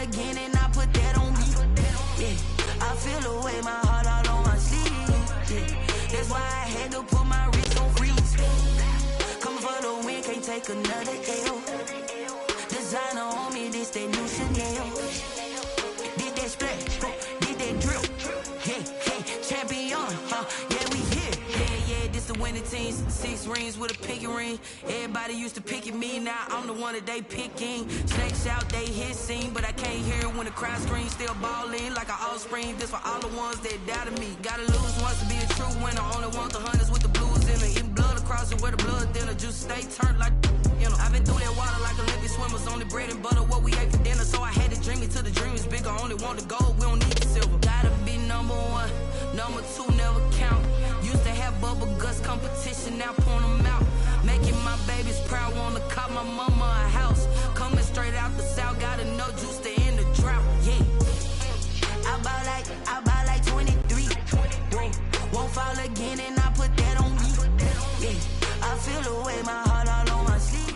again and I put that on me. Yeah, I feel the way, my heart all on my sleeve. Yeah, that's why I had to put my wrist on freeze. Coming for the win, can't take another L. Designer on me, this that new Chanel. Did that splash, did that drip. Yeah, champion, yeah, we here. Yeah, this the winning team. 6 rings with a pinky ring. Everybody used to pick at me, now I'm the one that they picking. Snakes out, they hissing, but I can't hear it when the crowd screams. Still balling like an offspring. This for all the ones that doubted me. Gotta lose once to be a true winner. Only want the hunters with the blues in it. Eating blood across it where the blood thinner. Just stay turned like, you know. I've been through that water like Olympic swimmers. Only bread and butter, what we ate for dinner. So I had to dream it till the dream is bigger. Only want the gold, we don't need the silver. Gotta be number 1, number 2 never count. Used to have bubble guts competition, now point them out. Making my babies proud, wanna cop my mama a house. Coming straight out the south, got enough juice to end the drought. Yeah, I buy like 23. Won't fall again and I put that on me. Yeah, I feel the way, my heart all on my sleeve.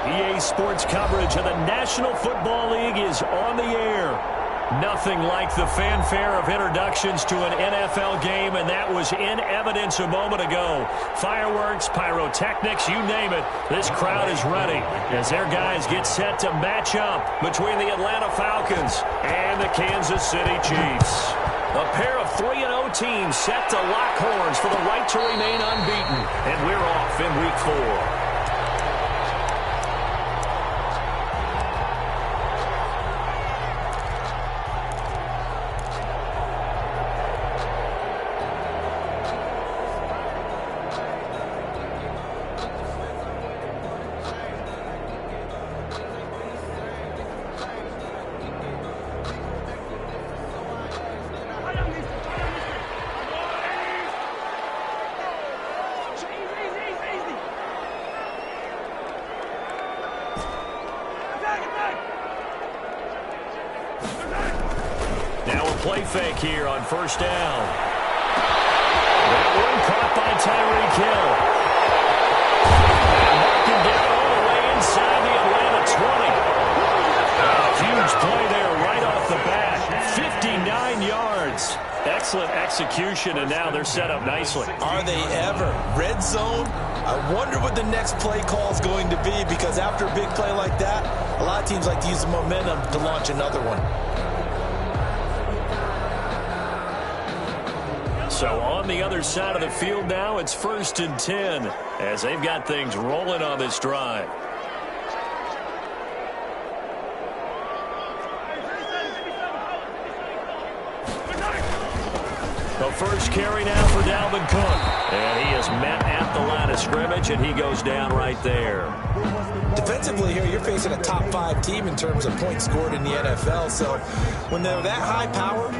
EA Sports coverage of the National Football League is on the air. Nothing like the fanfare of introductions to an NFL game, and that was in evidence a moment ago. Fireworks, pyrotechnics, you name it. This crowd is ready as their guys get set to match up between the Atlanta Falcons and the Kansas City Chiefs. A pair of 3-0 teams set to lock horns for the right to remain unbeaten, and we're off in Week 4. Play fake here on first down. That one caught by Tyreek Hill. And marking down all the way inside the Atlanta 20. Huge play there right off the bat. 59 yards. Excellent execution, and now they're set up nicely. Are they ever? Red zone? I wonder what the next play call is going to be, because after a big play like that, a lot of teams like to use the momentum to launch another one. So on the other side of the field now, it's 1st and 10 as they've got things rolling on this drive. The first carry now for Dalvin Cook. And he is met at the line of scrimmage, and he goes down right there. Defensively here, you're facing a top 5 team in terms of points scored in the NFL. So when they're that high power,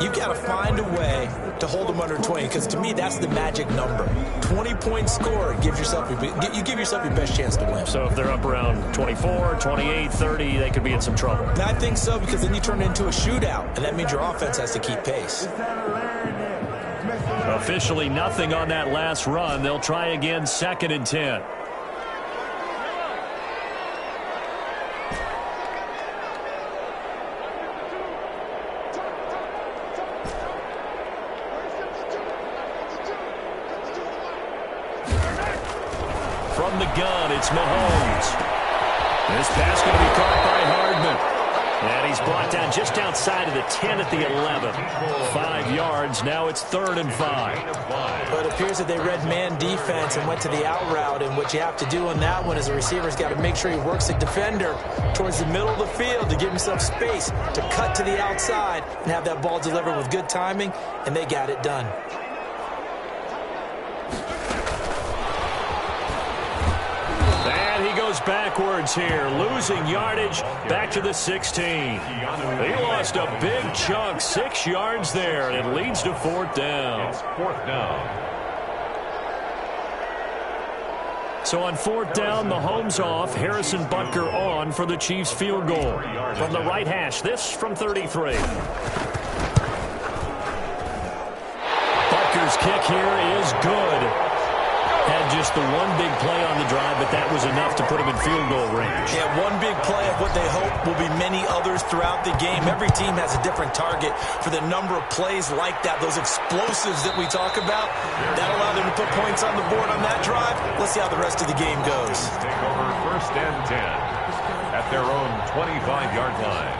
you've got to find a way to hold them under 20, because to me, that's the magic number. 20 points scored gives yourself you give yourself your best chance to win. So if they're up around 24, 28, 30, they could be in some trouble. And I think so, because then you turn it into a shootout, and that means your offense has to keep pace. Officially nothing on that last run. They'll try again, 2nd and 10. From the gun, it's Mahomes. This pass going to be caught by Hardman. And he's brought down just outside of the 10 at the 11. 5 yards. Now it's 3rd and 5. But it appears that they read man defense and went to the out route. And what you have to do on that one is the receiver's got to make sure he works the defender towards the middle of the field to give himself space to cut to the outside and have that ball delivered with good timing. And they got it done. Backwards here, losing yardage back to the 16. They lost a big chunk, 6 yards there, and it leads to 4th down. So on 4th down, Mahomes off, Harrison Butker on for the Chiefs field goal. From the right hash, this from 33. Butker's kick here is good. Had just the one big play on the drive, but that was enough to put him in field goal range. Yeah, one big play of what they hope will be many others throughout the game. Every team has a different target for the number of plays like that, those explosives that we talk about. That allowed them to put points on the board on that drive. Let's see how the rest of the game goes. Take over 1st and 10 at their own 25-yard line.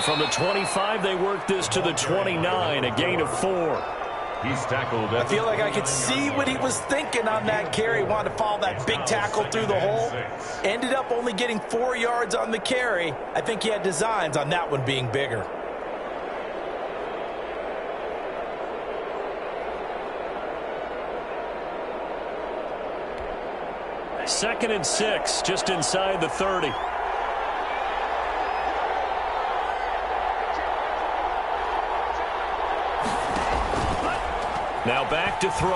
From the 25, they work this to the 29, a gain of 4. He's tackled. I feel like I could see what he was thinking on that carry. Wanted to follow that big tackle through the hole. Ended up only getting 4 yards on the carry. I think he had designs on that one being bigger. Second and 6, just inside the 30. Now back to throw.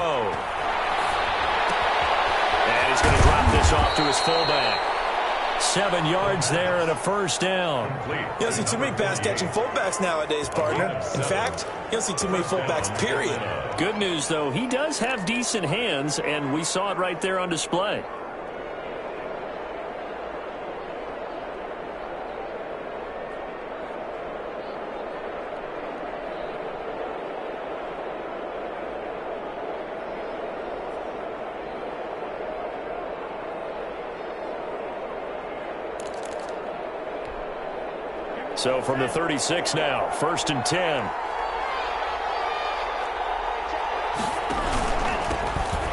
And he's going to drop this off to his fullback. 7 yards there and a first down. You don't see too many pass-catching fullbacks nowadays, partner. In fact, you don't see too many fullbacks, period. Good news, though, he does have decent hands, and we saw it right there on display. So from the 36 now, 1st and 10.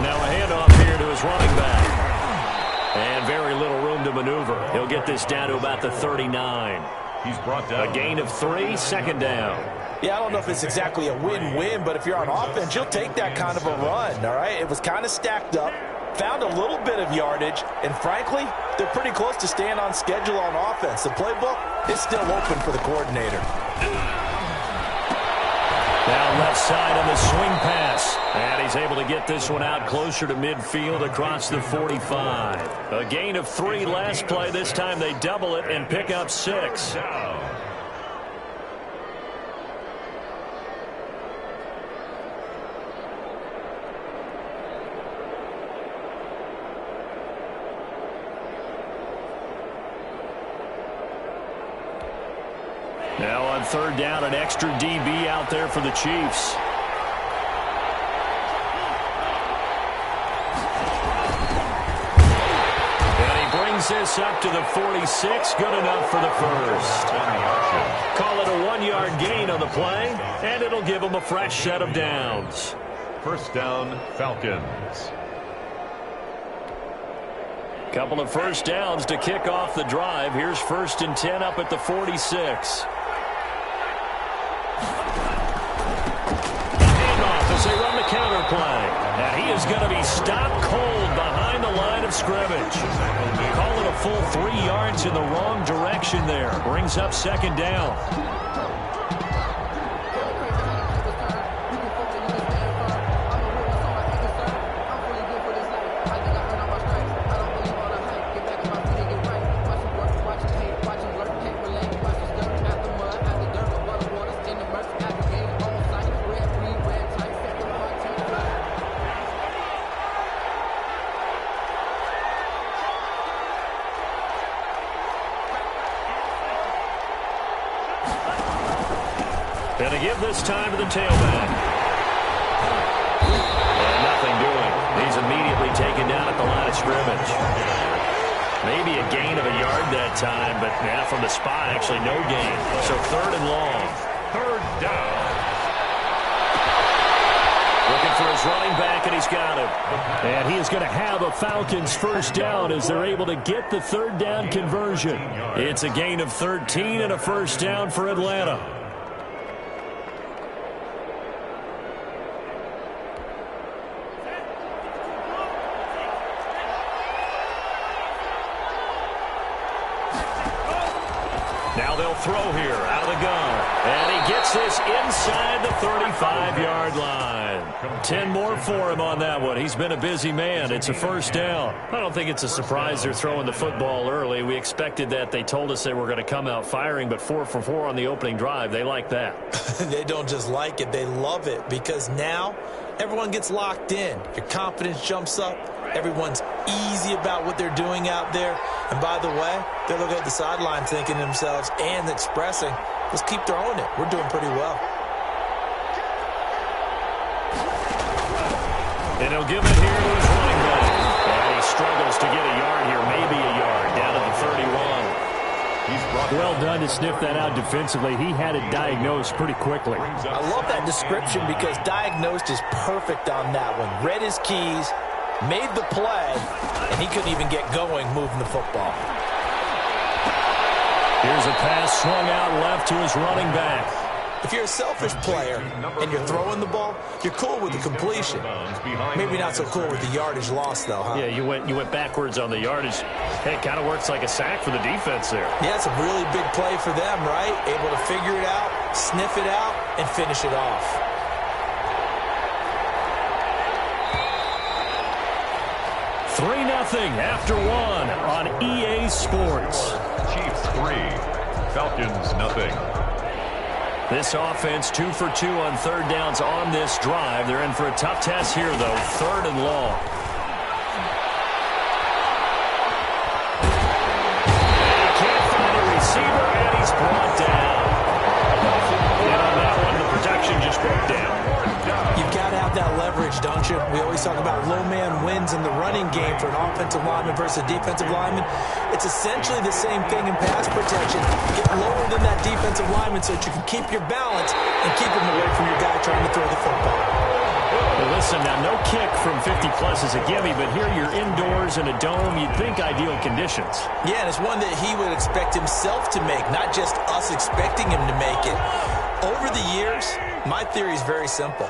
Now a handoff here to his running back. And very little room to maneuver. He'll get this down to about the 39. He's brought down. A gain of 3, 2nd down. Yeah, I don't know if it's exactly a win-win, but if you're on offense, you'll take that kind of a run, all right? It was kind of stacked up. Found a little bit of yardage, and frankly, they're pretty close to staying on schedule on offense. The playbook is still open for the coordinator. Now left side on the swing pass. And he's able to get this one out closer to midfield across the 45. A gain of 3 last play. This time they double it and pick up 6. Now on 3rd down, an extra DB out there for the Chiefs. And he brings this up to the 46. Good enough for the first. Call it a 1-yard gain on the play, and it'll give him a fresh set of downs. 1st down, Falcons. Couple of first downs to kick off the drive. Here's 1st and 10 up at the 46. As they run the counter play. And he is going to be stopped cold behind the line of scrimmage. Call it a full 3 yards in the wrong direction there. Brings up 2nd down. And to give this time to the tailback. And nothing doing. He's immediately taken down at the line of scrimmage. Maybe a gain of a yard that time, but now from the spot, actually no gain. So 3rd and long. 3rd down. Looking for his running back, and he's got him. And he is going to have a Falcons first down as they're able to get the 3rd down conversion. It's a gain of 13 and a first down for Atlanta. Now they'll throw here out of the gun. And he gets this inside the 35-yard line. 10 more for him on that one. He's been a busy man. It's a first down. I don't think it's a surprise they're throwing the football early. We expected that. They told us they were going to come out firing, but 4 for 4 on the opening drive. They like that. They don't just like it. They love it because now everyone gets locked in. Your confidence jumps up. Everyone's easy about what they're doing out there. And by the way, they're looking at the sideline thinking to themselves and expressing, let's keep throwing it. We're doing pretty well. And he'll give it here to his running back. And he struggles to get a yard here, maybe a yard, down to the 31. Well done to sniff that out defensively. He had it diagnosed pretty quickly. I love that description because diagnosed is perfect on that one. Read his keys, made the play, and he couldn't even get going moving the football. Here's a pass swung out left to his running back. If you're a selfish player and you're throwing the ball, you're cool with the completion. Maybe not so cool with the yardage loss, though, huh? Yeah, you went backwards on the yardage. Hey, it kind of works like a sack for the defense there. Yeah, it's a really big play for them, right? Able to figure it out, sniff it out, and finish it off. Three 0 after one on EA Sports. Chiefs 3, Falcons 0. This offense 2 for 2 on third downs on this drive. They're in for a tough test here, though. 3rd and long. He can't find a receiver, and he's brought down. And on that one, the protection just broke down. You've got to have that leverage, don't you? We always talk about low man wins in the running game for an offensive lineman versus a defensive lineman. It's essentially the same thing in pass protection. Get lower than that defensive lineman so that you can keep your balance and keep him away from your guy trying to throw the football. Well, listen, now no kick from 50-plus is a gimme, but here you're indoors in a dome. You'd think ideal conditions. Yeah, and it's one that he would expect himself to make, not just us expecting him to make it. Over the years, my theory is very simple.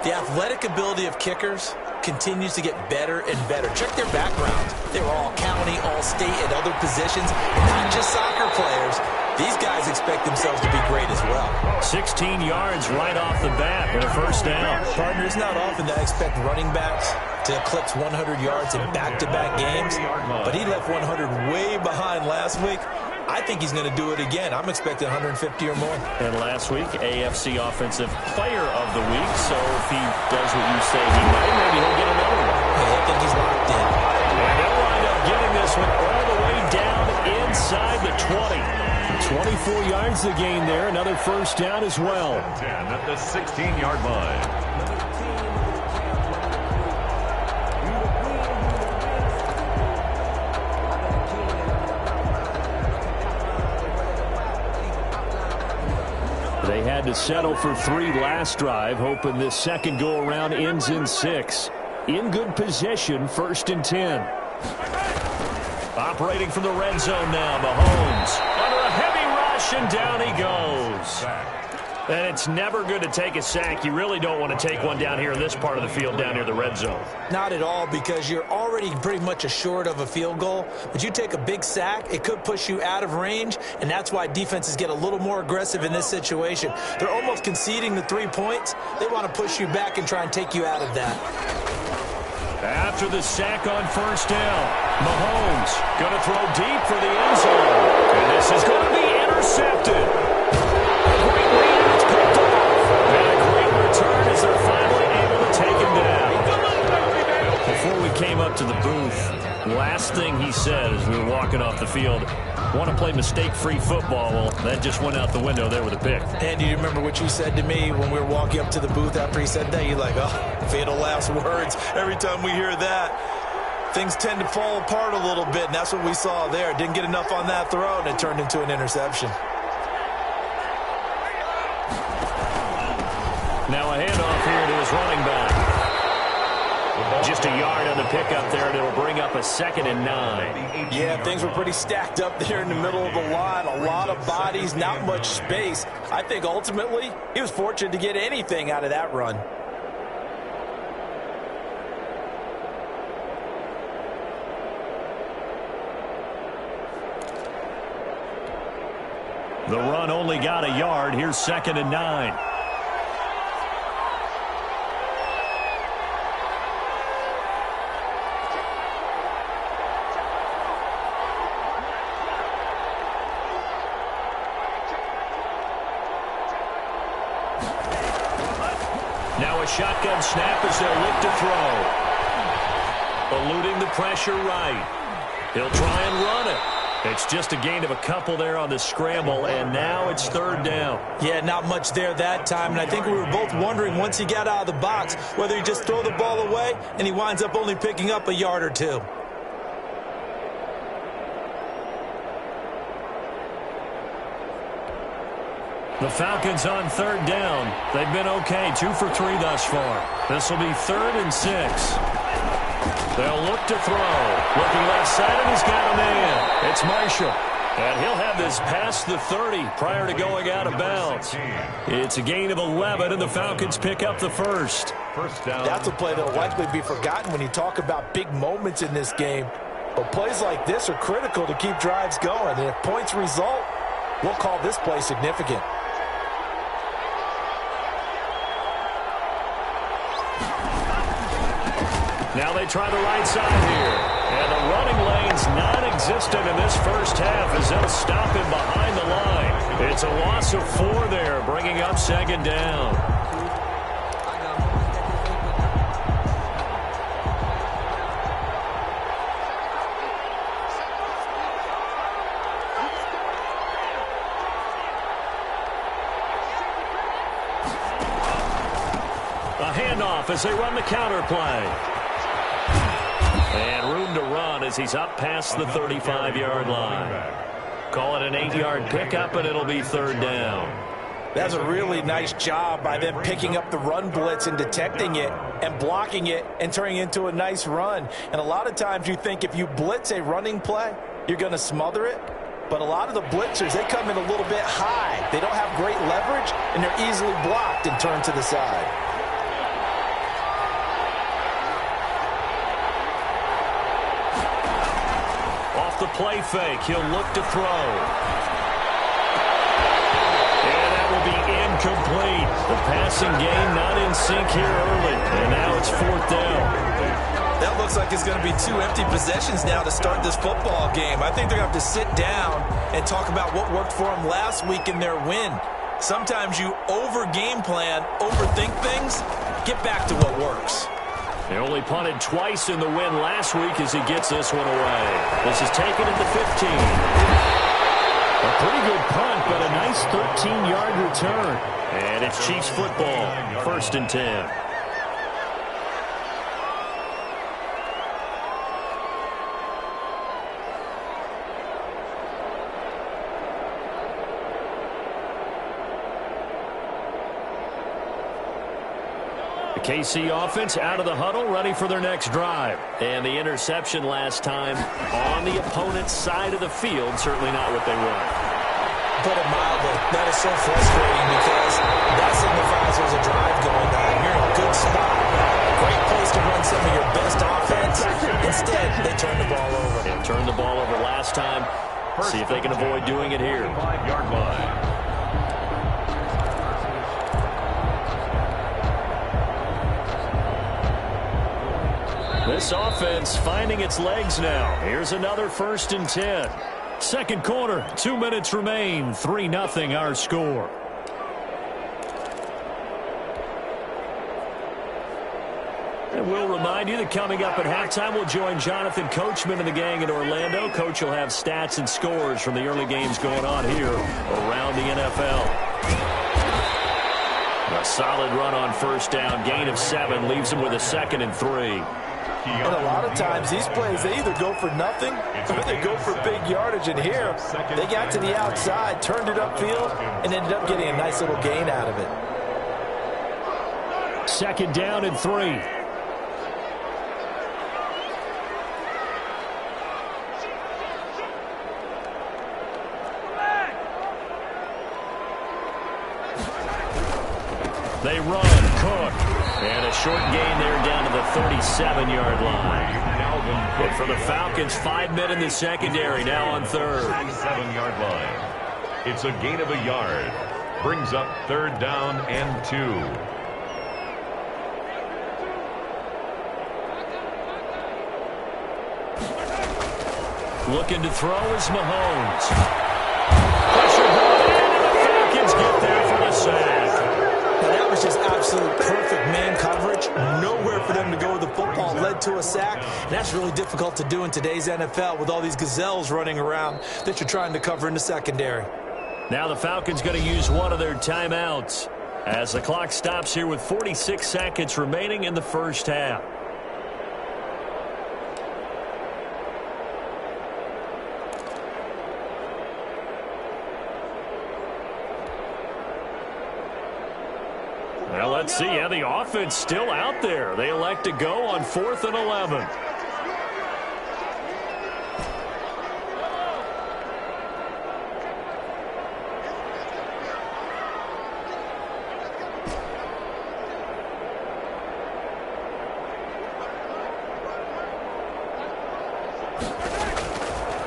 The athletic ability of kickers continues to get better and better. Check their backgrounds. They were all county, all state, at other positions, not just soccer players. These guys expect themselves to be great as well. 16 yards right off the bat and a first down. Partner, it's not often that I expect running backs to eclipse 100 yards in back-to-back games, but he left 100 way behind last week. I think he's going to do it again. I'm expecting 150 or more. And last week, AFC Offensive Player of the Week. So if he does what you say he might, maybe he'll get another one. Yeah, I think he's locked in. And they'll wind up getting this one all the way down inside the 20. 24 yards to gain there. Another first down as well. 10 at the 16-yard line. They had to settle for 3 last drive, hoping this second go-around ends in 6. In good position, 1st and 10. Operating from the red zone now, Mahomes. Under a heavy rush, and down he goes. And it's never good to take a sack. You really don't want to take one down here in this part of the field down near the red zone. Not at all, because you're already pretty much assured of a field goal. But you take a big sack, it could push you out of range, and that's why defenses get a little more aggressive in this situation. They're almost conceding the 3 points. They want to push you back and try and take you out of that. After the sack on first down, Mahomes going to throw deep for the end zone. And this is going to be intercepted. As they're finally able to take him down. Before we came up to the booth, last thing he said as we were walking off the field, want to play mistake-free football. Well, that just went out the window there with a pick. And do you remember what you said to me when we were walking up to the booth after he said that? You're like, oh, fatal last words. Every time we hear that, things tend to fall apart a little bit, and that's what we saw there. Didn't get enough on that throw, and it turned into an interception. Now a handoff here to his running back. Just a yard on the pickup there, and it'll bring up a 2nd and 9. Yeah, things were pretty stacked up there in the middle of the line. A lot of bodies, not much space. I think ultimately he was fortunate to get anything out of that run. The run only got a yard. Here's 2nd and 9. Now a shotgun snap as they'll look to throw. Eluding the pressure right. He'll try and run it. It's just a gain of a couple there on the scramble, and now it's 3rd down. Yeah, not much there that time, and I think we were both wondering once he got out of the box whether he just throw the ball away, and he winds up only picking up a yard or two. The Falcons on 3rd down. They've been okay, 2 for 3 thus far. This will be 3rd and 6. They'll look to throw. Looking left side, and he's got a man. It's Marshall. And he'll have this past the 30 prior to going out of bounds. It's a gain of 11, and the Falcons pick up the first. First down. That's a play that will likely be forgotten when you talk about big moments in this game. But plays like this are critical to keep drives going. And if points result, we'll call this play significant. Now they try the right side here. And the running lane's non-existent in this first half as they'll stop him behind the line. It's a loss of 4 there, bringing up 2nd down. A handoff as they run the counter play. And room to run as he's up past the 35-yard line. Call it an 8-yard pickup, and it'll be 3rd down. That's a really nice job by them picking up the run blitz and detecting it and blocking it and turning it into a nice run. And a lot of times you think if you blitz a running play, you're going to smother it. But a lot of the blitzers, they come in a little bit high. They don't have great leverage, and they're easily blocked and turned to the side. The play fake. He'll look to throw. And that will be incomplete. The passing game not in sync here early. And now it's 4th down. That looks like it's going to be 2 empty possessions now to start this football game. I think they're going to have to sit down and talk about what worked for them last week in their win. Sometimes you over-game plan, overthink things, get back to what works. They only punted twice in the win last week as he gets this one away. This is taken at the 15. A pretty good punt, but a nice 13-yard return. And it's Chiefs football, 1st and 10. KC offense out of the huddle, ready for their next drive. And the interception last time on the opponent's side of the field, certainly not what they want. Put it mildly, that is so frustrating because that signifies there's a drive going on. You're in a good spot. Great place to run some of your best offense. Instead, they turn the ball over. They turned the ball over last time. See if they can avoid doing it here. 5-yard line. This offense finding its legs now. Here's another 1st and 10. Second quarter, 2 minutes remain. 3-0 our score. And we'll remind you that coming up at halftime, we'll join Jonathan Coachman and the gang in Orlando. Coach will have stats and scores from the early games going on here around the NFL. A solid run on 1st down. Gain of 7 leaves him with a 2nd and 3. And a lot of times these plays, they either go for nothing or they go for big yardage. And here, they got to the outside, turned it upfield, and ended up getting a nice little gain out of it. 2nd down and 3. They run, Cook. And a short gain there down to the 37-yard line. But for the Falcons, 5 men in the secondary now on 3rd. 7-yard line. It's a gain of a yard. Brings up 3rd down and 2. Looking to throw is Mahomes. Pressure brought in, and the Falcons get there for the sack. Now that was just absolute perfect man coverage. Nowhere for them to go with the football. Led to a sack. And that's really difficult to do in today's NFL with all these gazelles running around that you're trying to cover in the secondary. Now the Falcons going to use one of their timeouts as the clock stops here with 46 seconds remaining in the first half. Well, let's see. Yeah, the offense still out there. They elect to go on 4th and 11.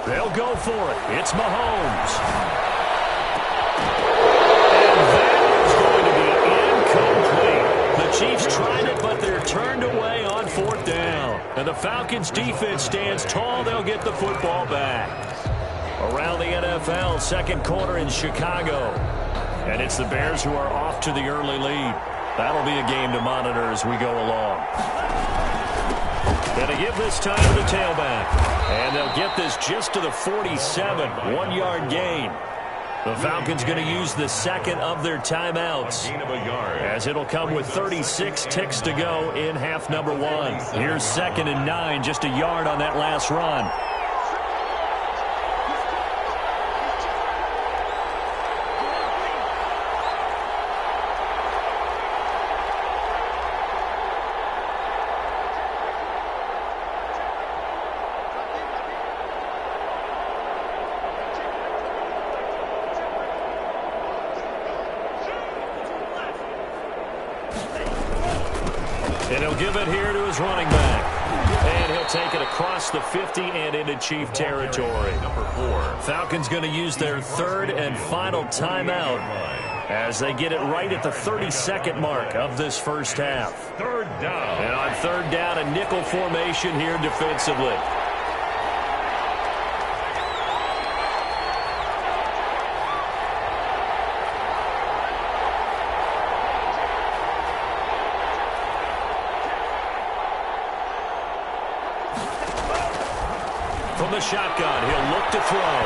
They'll go for it. It's Mahomes. And that is going to be incomplete. The Chiefs tried it, but they're turned away on 4th down. And the Falcons defense stands tall. They'll get the football back. Around the NFL, 2nd quarter in Chicago. And it's the Bears who are off to the early lead. That'll be a game to monitor as we go along. Going to give this time to the tailback. And they'll get this just to the 47, 1-yard gain. The Falcons going to use the 2nd of their timeouts, as it'll come with 36 ticks to go in half number 1. Here's 2nd and 9, just a yard on that last run. And he'll give it here to his running back. And he'll take it across the 50 and into Chief territory. Number 4. Falcons going to use their 3rd and final timeout as they get it right at the 32nd mark of this first half. 3rd down. And on 3rd down, a nickel formation here defensively. From the shotgun, he'll look to throw.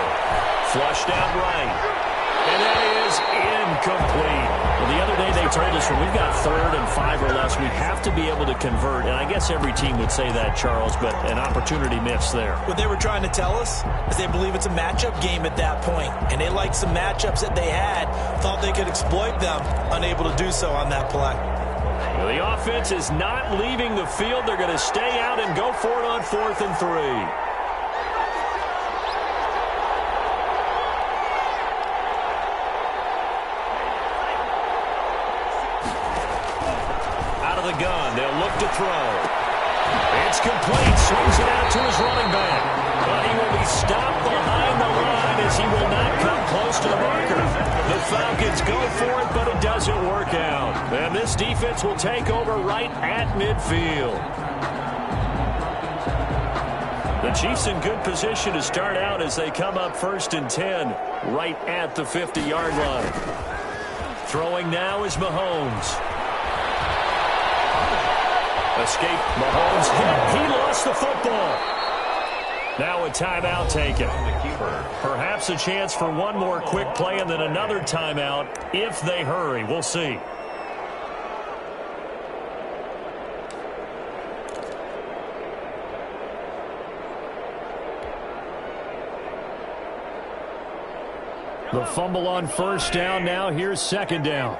Flushed out right. And that is incomplete. Well, the other day they told us when we've got 3rd and 5 or less, we have to be able to convert. And I guess every team would say that, Charles, but an opportunity missed there. What they were trying to tell us is they believe it's a matchup game at that point. And they liked some matchups that they had, thought they could exploit them, unable to do so on that play. Well, the offense is not leaving the field. They're going to stay out and go for it on 4th and 3. The gun. They'll look to throw. It's complete. Swings it out to his running back. But he will be stopped behind the line as he will not come close to the marker. The Falcons go for it, but it doesn't work out. And this defense will take over right at midfield. The Chiefs in good position to start out as they come up 1st and 10 right at the 50-yard line. Throwing now is Mahomes. Escape. Mahomes. He lost the football. Now a timeout taken. Perhaps a chance for one more quick play and then another timeout if they hurry. We'll see. The fumble on 1st down. Now here's 2nd down.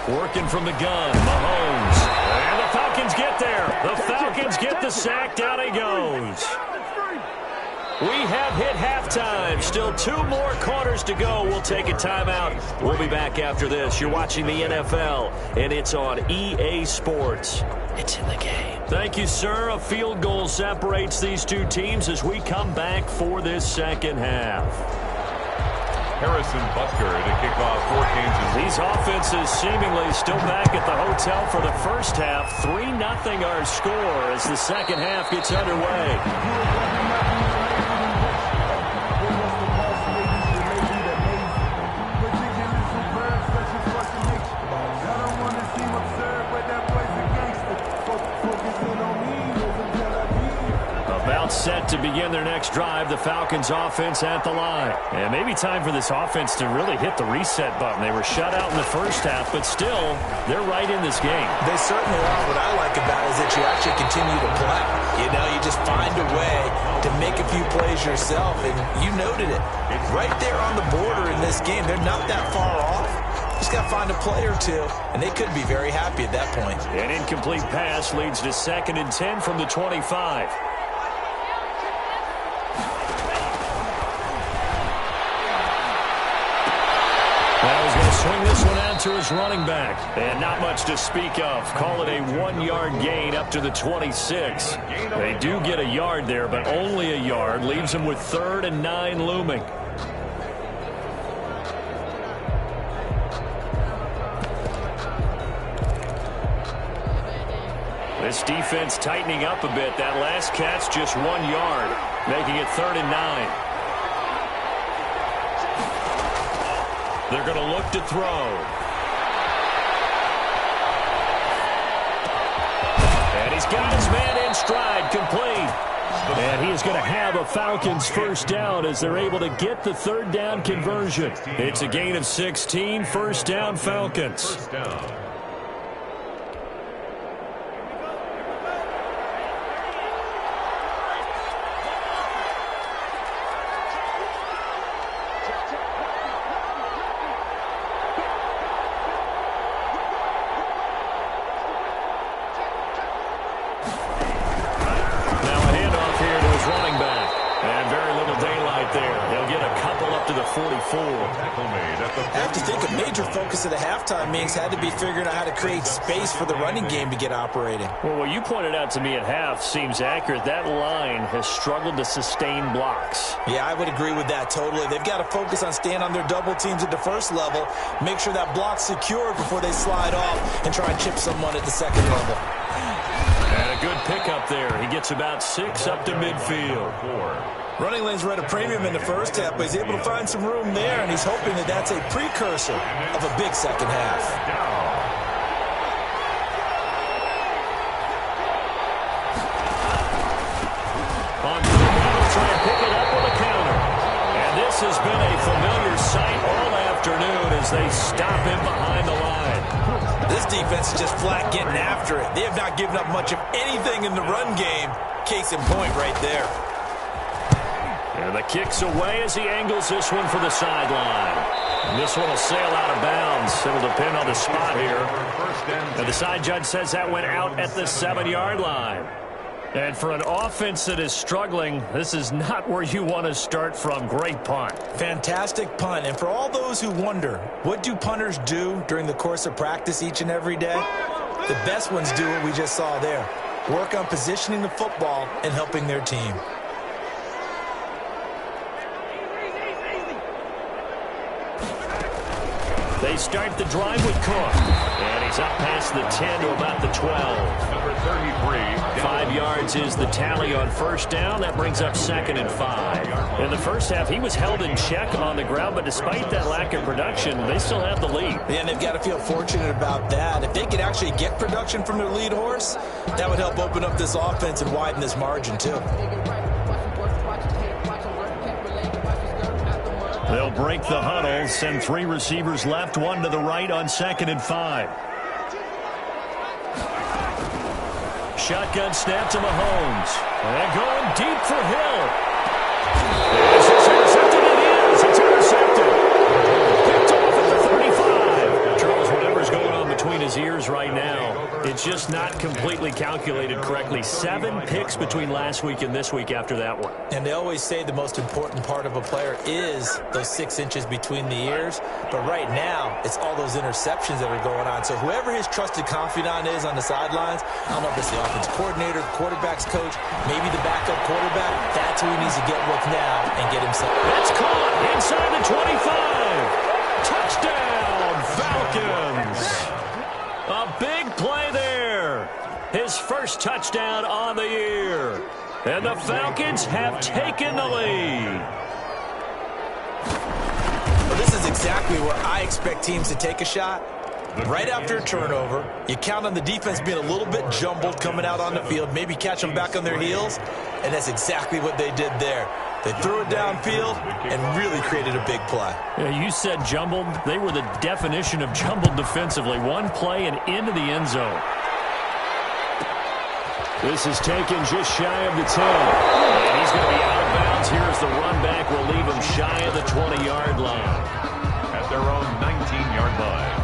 Working from the gun, Mahomes. And the Falcons get there. The Falcons get the sack. Down he goes. We have hit halftime. Still 2 more quarters to go. We'll take a timeout. We'll be back after this. You're watching the NFL, and it's on EA Sports. It's in the game. Thank you, sir. A field goal separates these two teams as we come back for this second half. Harrison Butker to kick off for Kansas. These offenses seemingly still back at the hotel for the first half. 3-0 our score as the second half gets underway. Set to begin their next drive, the Falcons offense at the line. And maybe time for this offense to really hit the reset button. They were shut out in the first half, but still, they're right in this game. They certainly are. What I like about it is that you actually continue to play. You know, you just find a way to make a few plays yourself, and you noted it. Right there on the border in this game, they're not that far off. Just got to find a play or two, and they could be very happy at that point. An incomplete pass leads to 2nd and 10 from the 25. Swing this one out to his running back. And not much to speak of. Call it a 1-yard gain up to the 26. They do get a yard there, but only a yard. Leaves them with 3rd and 9 looming. This defense tightening up a bit. That last catch just 1 yard, making it 3rd and 9. They're going to look to throw. And he's got his man in stride, complete. And he is going to have a Falcons first down as they're able to get the 3rd down conversion. It's a gain of 16, first down Falcons. First down. I have to think a major focus of the halftime meetings had to be figuring out how to create space for the running game to get operating. Well, what you pointed out to me at half seems accurate. That line has struggled to sustain blocks. Yeah, I would agree with that totally. They've got to focus on staying on their double teams at the first level, make sure that block's secured before they slide off and try and chip someone at the second level. And a good pickup there. He gets about 6 up to midfield. Running lanes were at a premium in the first half, but he's able to find some room there, and he's hoping that that's a precursor of a big second half. On third down, he'll try and pick it up with a counter. And this has been a familiar sight all afternoon as they stop him behind the line. This defense is just flat getting after it. They have not given up much of anything in the run game. Case in point right there. And the kick's away as he angles this one for the sideline. And this one will sail out of bounds. It'll depend on the spot here. And the side judge says that went out at the 7-yard line. And for an offense that is struggling, this is not where you want to start from. Great punt. Fantastic punt. And for all those who wonder, what do punters do during the course of practice each and every day? The best ones do what we just saw there. Work on positioning the football and helping their team. They start the drive with Cook. And he's up past the 10 to about the 12. Number 33. 5 yards is the tally on first down. That brings up 2nd and 5. In the first half, he was held in check on the ground, but despite that lack of production, they still have the lead. Yeah, and they've got to feel fortunate about that. If they could actually get production from their lead horse, that would help open up this offense and widen this margin, too. They'll break the huddle, send 3 receivers left, 1 to the right on 2nd and 5. Shotgun snap to Mahomes. And going deep for Hill. Is this intercepted? It is. It's intercepted. Picked off at the 35. Charles, whatever's going on between his his ears right now. It's just not completely calculated correctly. 7 picks between last week and this week after that one. And they always say the most important part of a player is those 6 inches between the ears. But right now, it's all those interceptions that are going on. So whoever his trusted confidant is on the sidelines, I don't know if it's the offensive coordinator, the quarterback's coach, maybe the backup quarterback, that's who he needs to get with now and get himself. That's caught inside the 25. Touchdown, Falcons. A big play there. His first touchdown on the year. And the Falcons have taken the lead. Well, this is exactly where I expect teams to take a shot. Right after a turnover, you count on the defense being a little bit jumbled coming out on the field, maybe catch them back on their heels, and that's exactly what they did there. They threw it downfield and really created a big play. Yeah, you said jumbled. They were the definition of jumbled defensively. One play and into the end zone. This is taken just shy of the 10. And he's going to be out of bounds. Here's the run back. Will leave him shy of the 20-yard line. At their own 19-yard line.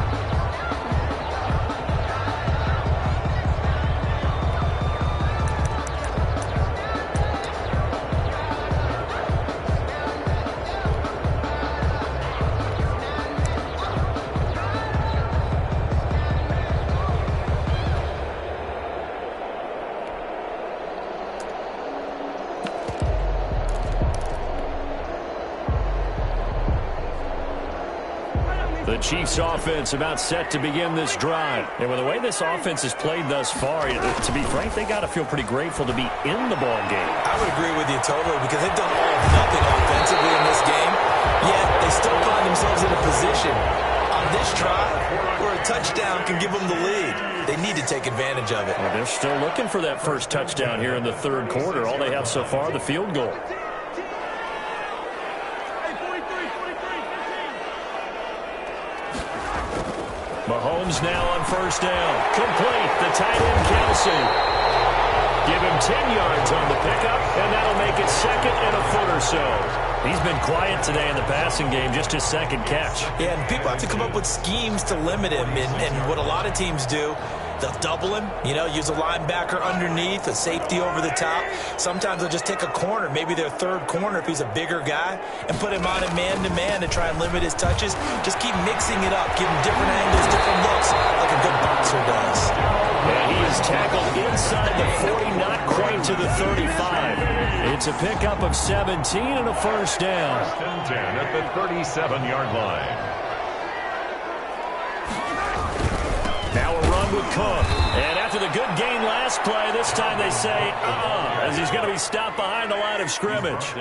The Chiefs offense about set to begin this drive. And with the way this offense has played thus far, to be frank, they got to feel pretty grateful to be in the ball game. I would agree with you totally because they've done all or nothing offensively in this game, yet they still find themselves in a position on this drive where a touchdown can give them the lead. They need to take advantage of it. Well, they're still looking for that first touchdown here in the third quarter. All they have so far, the field goal. Mahomes now on first down. Complete. The tight end, Kelsey. Give him 10 yards on the pickup, and that'll make it second and a foot or so. He's been quiet today in the passing game, just his second catch. Yeah, and people have to come up with schemes to limit him, and what a lot of teams do, they'll double him, use a linebacker underneath, a safety over the top. Sometimes they'll just take a corner, maybe their third corner if he's a bigger guy, and put him on a man-to-man to try and limit his touches. Just keep mixing it up, give him different angles, different looks, like a good boxer does. And he is tackled inside the 40, not quite to the 35. It's a pickup of 17 and a first down. 10 at the 37-yard line. Now a run with Cook. And after the good gain last play, this time they say, as he's going to be stopped behind the line of scrimmage.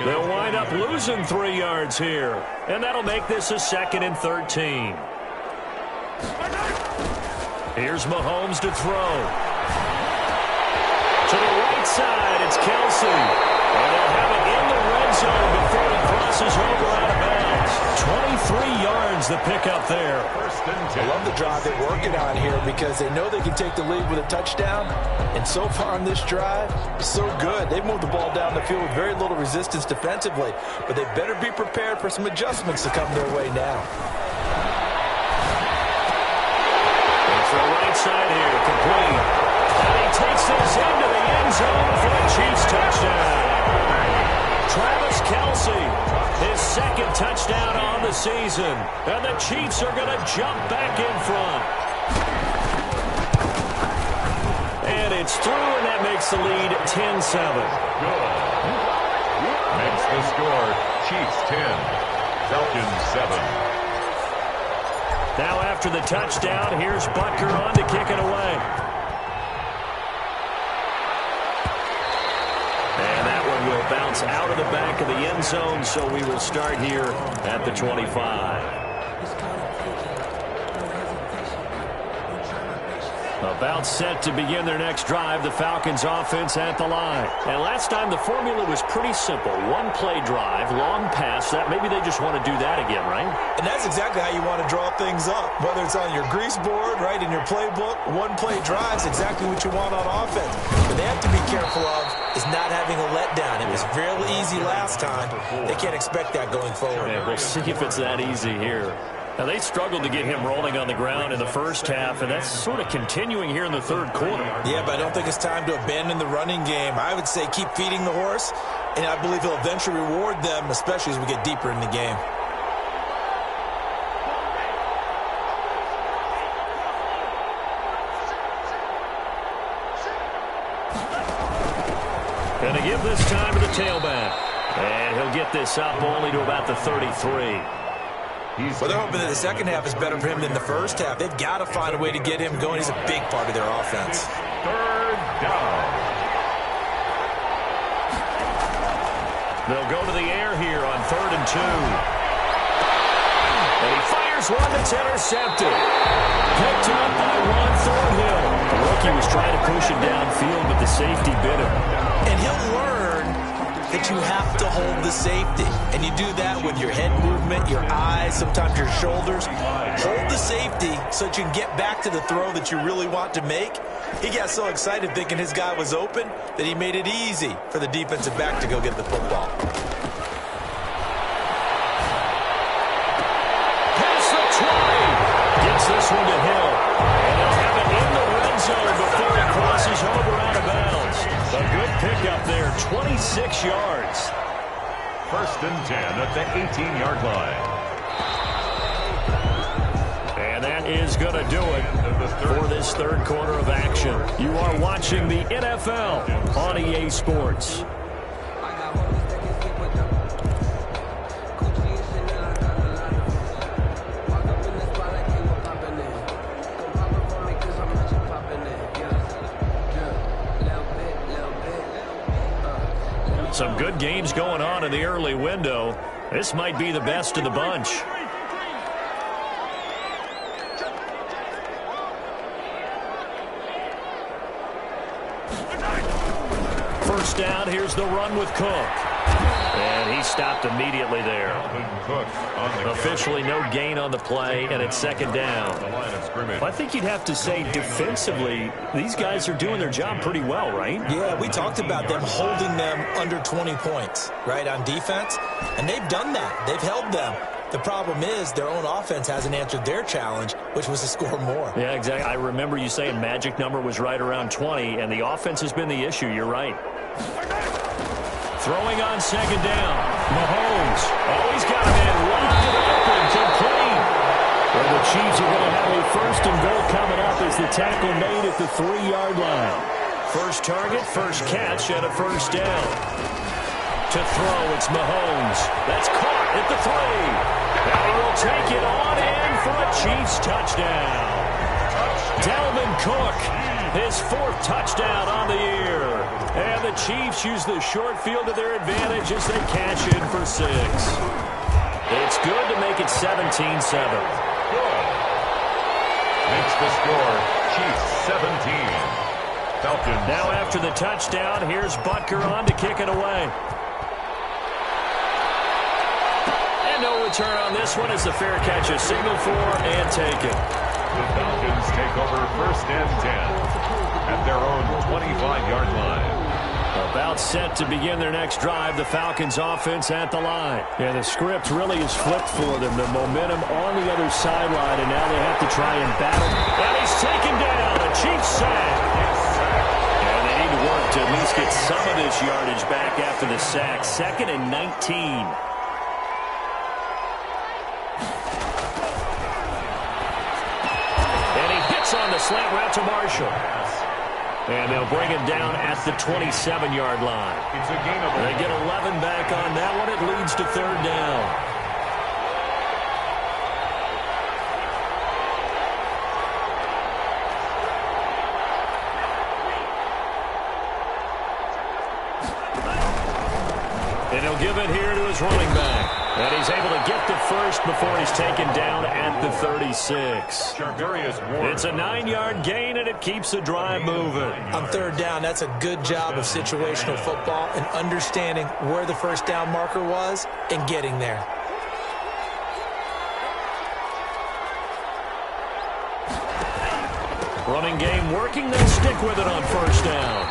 They'll wind up losing 3 yards here. And that'll make this a 2nd and 13. Here's Mahomes to throw. To the right side, it's Kelsey. And they'll have it in the red zone before he crosses over out of bounds. 23 yards the pickup there. I love the drive they're working on here because they know they can take the lead with a touchdown. And so far on this drive, so good. They've moved the ball down the field with very little resistance defensively. But they better be prepared for some adjustments to come their way now. To the right side here, complete. And he takes this into the end zone for a Chiefs touchdown. Travis Kelsey, his second touchdown on the season. And the Chiefs are going to jump back in front. And it's through, and that makes the lead 10-7. Good. Makes the score Chiefs 10, Falcons 7. Now after the touchdown, here's Butker on to kick it away. And that one will bounce out of the back of the end zone, so we will start here at the 25. About set to begin their next drive, the Falcons offense at the line. And last time the formula was pretty simple. One play drive, long pass. That maybe they just want to do that again, right? And that's exactly how you want to draw things up. Whether it's on your grease board, right, in your playbook, one play drive is exactly what you want on offense. But they have to be careful of is not having a letdown. It was fairly easy last time. They can't expect that going forward. Yeah, we'll see if it's that easy here. Now, they struggled to get him rolling on the ground in the first half, and that's sort of continuing here in the third quarter. Yeah, but I don't think it's time to abandon the running game. I would say keep feeding the horse, and I believe he'll eventually reward them, especially as we get deeper in the game. Going to give this time to the tailback. And he'll get this up only to about the 33. Well, they're hoping that the second half is better for him than the first half. They've got to find a way to get him going. He's a big part of their offense. Third down. They'll go to the air here on 3rd and 2. And he fires one that's intercepted. Picked up by Ron Thornhill. The rookie was trying to push it downfield, but the safety bit him. And he'll learn that you have to hold the safety. And you do that with your head movement, your eyes, sometimes your shoulders. Hold the safety so that you can get back to the throw that you really want to make. He got so excited thinking his guy was open that he made it easy for the defensive back to go get the football. Pass the 20. Gets this one to Hill. And they'll have it in the red zone before it crosses over out of bounds. A good pickup there, 26 yards. 1st and 10 at the 18-yard line. And that is going to do it for this third quarter of action. You are watching the NFL on EA Sports. Some good games going on in the early window. This might be the best of the bunch. First down, here's the run with Cook. And he stopped immediately there. Officially no gain on the play, and it's 2nd down. Well, I think you'd have to say defensively, these guys are doing their job pretty well, right? Yeah, we talked about them holding them under 20 points, right, on defense. And they've done that. They've held them. The problem is their own offense hasn't answered their challenge, which was to score more. Yeah, exactly. I remember you saying magic number was right around 20, and the offense has been the issue. You're right. Throwing on 2nd down. Mahomes. Oh, he's got him in wide open, complete. Well, the Chiefs are going to have a 1st and goal coming up as the tackle made at the 3-yard line. First target, first catch, and a 1st down. To throw, it's Mahomes. That's caught at the 3. Now he will take it on in for a Chiefs touchdown. Dalvin Cook, his 4th touchdown on the year. And the Chiefs use the short field to their advantage as they cash in for 6. It's good to make it 17-7. Good. Makes the score Chiefs 17. Falcons. Now after the touchdown, here's Butker on to kick it away. And no return on this one as the fair catch is signaled for and taken. The Falcons take over 1st and 10 at their own 25-yard line. About set to begin their next drive, the Falcons offense at the line. Yeah, the script really is flipped for them. The momentum on the other sideline, and now they have to try and battle. And he's taken down. A Chiefs sack. And they need to work to at least get some of this yardage back after the sack. 2nd and 19. On the slant route to Marshall. And they'll bring him down at the 27-yard line. It's a gain of They get 11 back on that one. It leads to 3rd down. And he'll give it here to his running back. And he's able to get the 1st before he's taken down at the 36. It's a 9-yard gain, and it keeps the drive moving. On 3rd down, that's a good job of situational football and understanding where the 1st down marker was and getting there. Running game working, they'll stick with it on 1st down.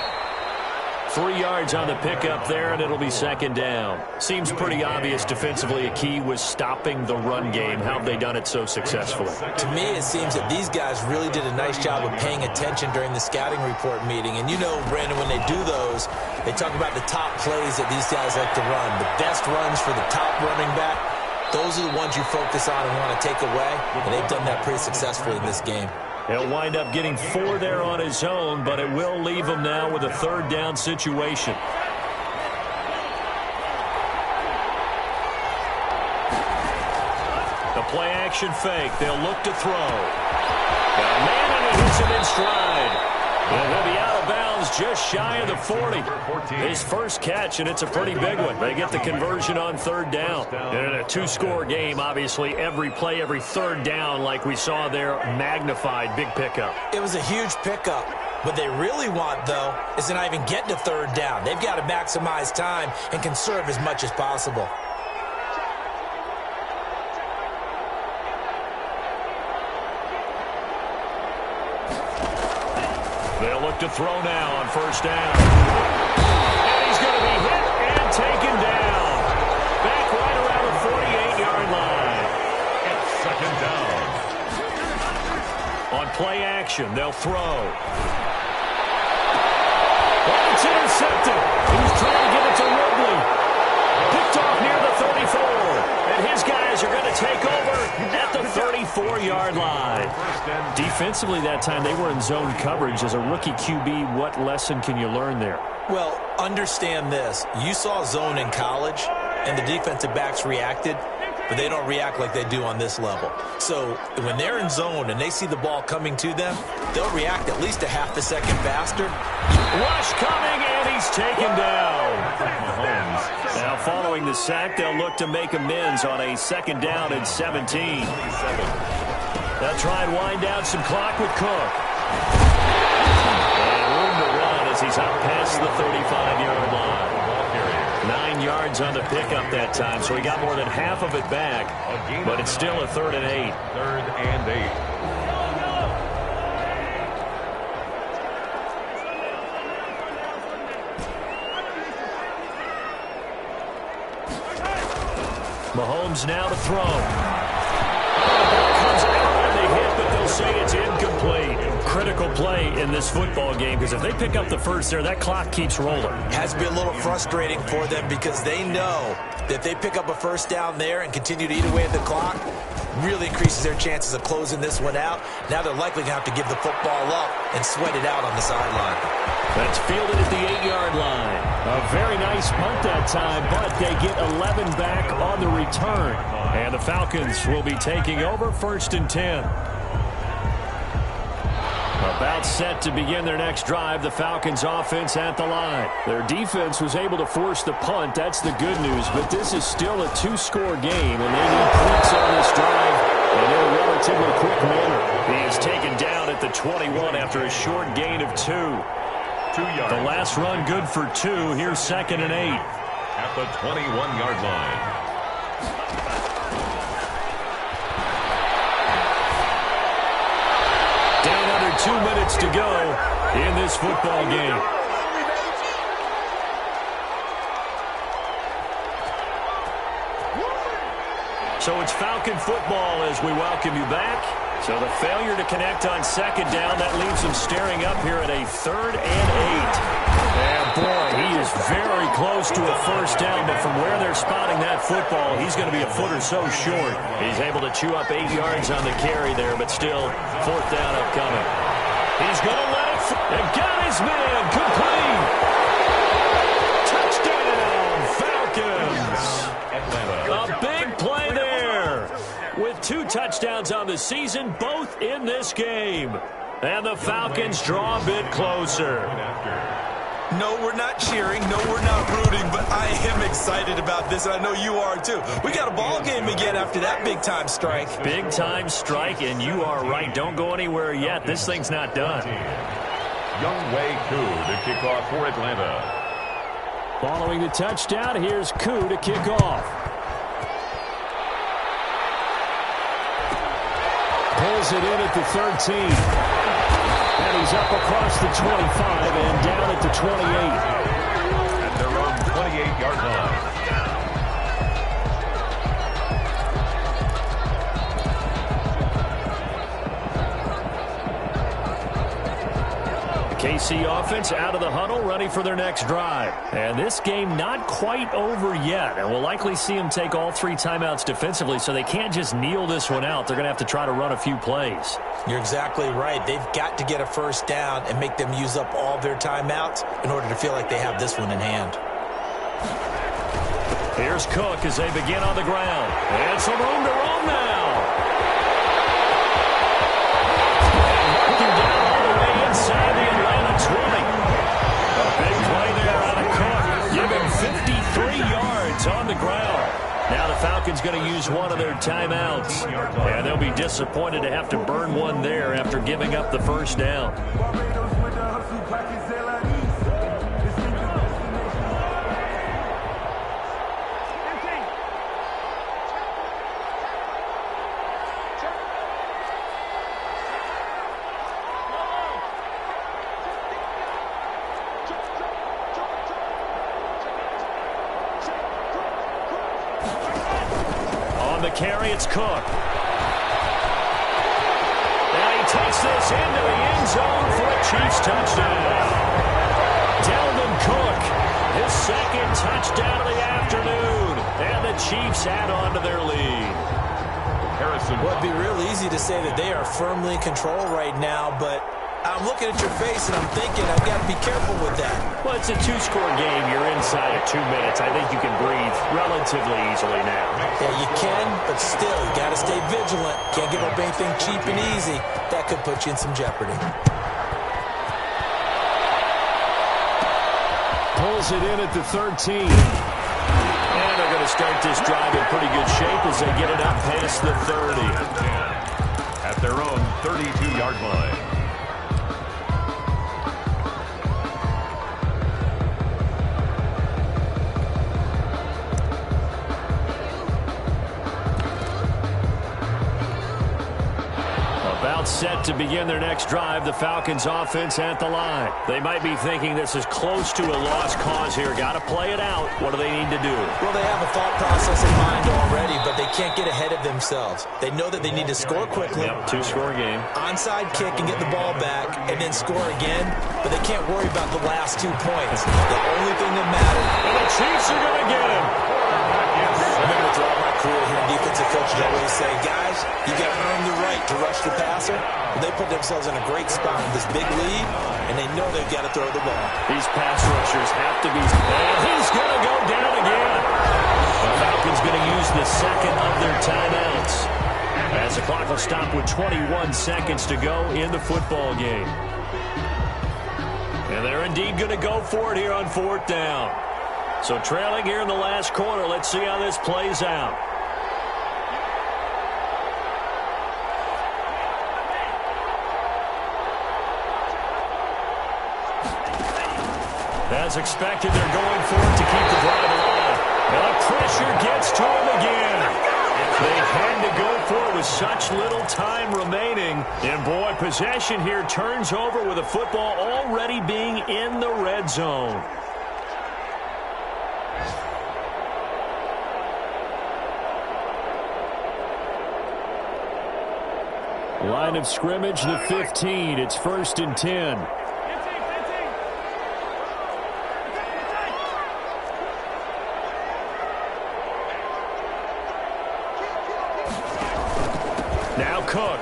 3 yards on the pickup there, and it'll be second down. Seems pretty obvious defensively a key was stopping the run game. How have they done it so successfully? To me, it seems that these guys really did a nice job of paying attention during the scouting report meeting. And you know, Brandon, when they do those, they talk about the top plays that these guys like to run. The best runs for the top running back, those are the ones you focus on and want to take away. And they've done that pretty successfully in this game. He'll wind up getting 4 there on his own, but it will leave him now with a third down situation. The play action fake. They'll look to throw. Got a man, and he hits him in stride. And he'll be out of bounds just shy of the 40. His first catch, and it's a pretty big one. They get the conversion on third down. And in a 2-score game, obviously, every play, every third down, like we saw there, magnified. Big pickup. It was a huge pickup. What they really want, though, is to not even get to third down. They've got to maximize time and conserve as much as possible. They'll look to throw now on first down. And he's going to be hit and taken down. Back right around the 48-yard line. It's second down. On play action, they'll throw. Oh, it's intercepted. He's trying to get it to Ridley. Picked off near the 34. And his guys are going to take over at the 34-yard line. Defensively that time, they were in zone coverage. As a rookie QB, what lesson can you learn there? Well, understand this. You saw zone in college, and the defensive backs reacted, but they don't react like they do on this level. So when they're in zone and they see the ball coming to them, they'll react at least a half a second faster. Rush coming, and he's taken down. Now following the sack, they'll look to make amends on a second down and 17. They'll try and wind down some clock with Cook. And room to run as he's up past the 35-yard line. 9 yards on the pickup that time, so he got more than half of it back. But it's still a 3rd and 8. 3rd and 8. Mahomes now to throw. Comes out and they hit, but they'll say it's incomplete. Critical play in this football game, because if they pick up the first there, that clock keeps rolling. Has to be a little frustrating for them because they know that if they pick up a first down there and continue to eat away at the clock, really increases their chances of closing this one out. Now they're likely going to have to give the football up and sweat it out on the sideline. That's fielded at the 8-yard line. A very nice punt that time, but they get 11 back on the return. And the Falcons will be taking over 1st and 10. About set to begin their next drive, the Falcons offense at the line. Their defense was able to force the punt. That's the good news, but this is still a 2-score game, and they need points on this drive in a relatively quick manner. He is taken down at the 21 after a short gain of 2. 2 yards. The last run good for 2. Here's 2nd and 8. At the 21-yard line. Down under 2 minutes to go in this football game. So it's Falcon football as we welcome you back. So the failure to connect on second down, that leaves them staring up here at a 3rd and 8. And boy, he is very close to a first down, but from where they're spotting that football, he's going to be a foot or so short. He's able to chew up 8 yards on the carry there, but still 4th down upcoming. He's going to let it and got his man complete. Touchdown, Falcons. A big play there with 2 touchdowns on the season, both in this game. And the Falcons draw a bit closer. No, we're not cheering. No, we're not rooting, but I am excited about this, and I know you are too. We got a ball game again after that big-time strike. Big-time strike, and you are right. Don't go anywhere yet. This thing's not done. Younghoe Koo to kick off for Atlanta. Following the touchdown, here's Koo to kick off. Pulls it in at the 13. And he's up across the 25 and down at the 28. 28-yard line. KC offense out of the huddle, ready for their next drive. And this game not quite over yet. And we'll likely see them take all 3 timeouts defensively, so they can't just kneel this one out. They're going to have to try to run a few plays. You're exactly right. They've got to get a first down and make them use up all their timeouts in order to feel like they have this one in hand. Here's Cook as they begin on the ground. And some room to roam now. Marking down all the way inside the Atlanta 20. A big play there out of Cook. Give him 53 yards on the ground. Now the Falcons going to use one of their timeouts. And they'll be disappointed to have to burn one there after giving up the first down. Carry, it's Cook. And he takes this into the end zone for a Chiefs touchdown. Dalvin Cook, his second touchdown of the afternoon. And the Chiefs add on to their lead. Harrison. Well, it'd be real easy to say that they are firmly in control right now, but I'm looking at your face and I'm thinking I've got to be careful with that. Well, it's a 2-score game. You're inside of 2 minutes. I think you can breathe relatively easily now. Yeah, you can, but still, you got to stay vigilant. Can't give up anything cheap and easy. That could put you in some jeopardy. Pulls it in at the 13. And they're going to start this drive in pretty good shape as they get it up past the 30. At their own 32-yard line. Set to begin their next drive, the Falcons offense at the line. They might be thinking this is close to a lost cause here. Got to play it out. What do they need to do? Well, they have a thought process in mind already, but they can't get ahead of themselves. They know that they need to score quickly. Yep, 2-score game. Onside kick and get the ball back and then score again, but they can't worry about the last 2 points. The only thing that matters. And the Chiefs are going to get him. I remember throughout my career here, defensive coaches always say, guys, you got to earn the right to rush the passer. They put themselves in a great spot with this big lead, and they know they've got to throw the ball. These pass rushers have to be. And he's going to go down again. The Falcons going to use the second of their timeouts, as the clock will stop with 21 seconds to go in the football game. And they're indeed going to go for it here on 4th down. So trailing here in the last quarter. Let's see how this plays out. As expected, they're going for it to keep the drive alive. And the pressure gets to him again. They had to go for it with such little time remaining. And, boy, possession here turns over with the football already being in the red zone. Line of scrimmage, the 15. It's 1st and 10. Now Cook.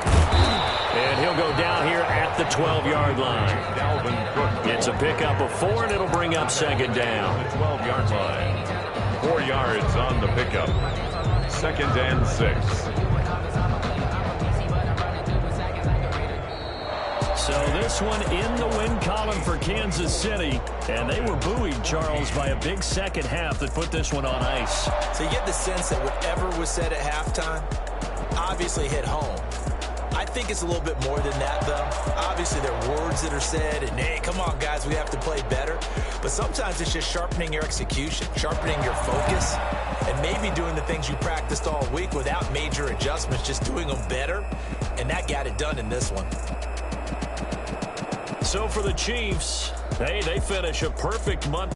And he'll go down here at the 12-yard line. It's a pickup of 4, and it'll bring up 2nd down. 12-yard line. 4 yards on the pickup. 2nd and 6. So this one in the win column for Kansas City. And they were buoyed, Charles, by a big second half that put this one on ice. So you get the sense that whatever was said at halftime obviously hit home. I think it's a little bit more than that, though. Obviously, there are words that are said, and, hey, come on, guys, we have to play better. But sometimes it's just sharpening your execution, sharpening your focus, and maybe doing the things you practiced all week without major adjustments, just doing them better, and that got it done in this one. So for the Chiefs, hey, they finish a perfect month.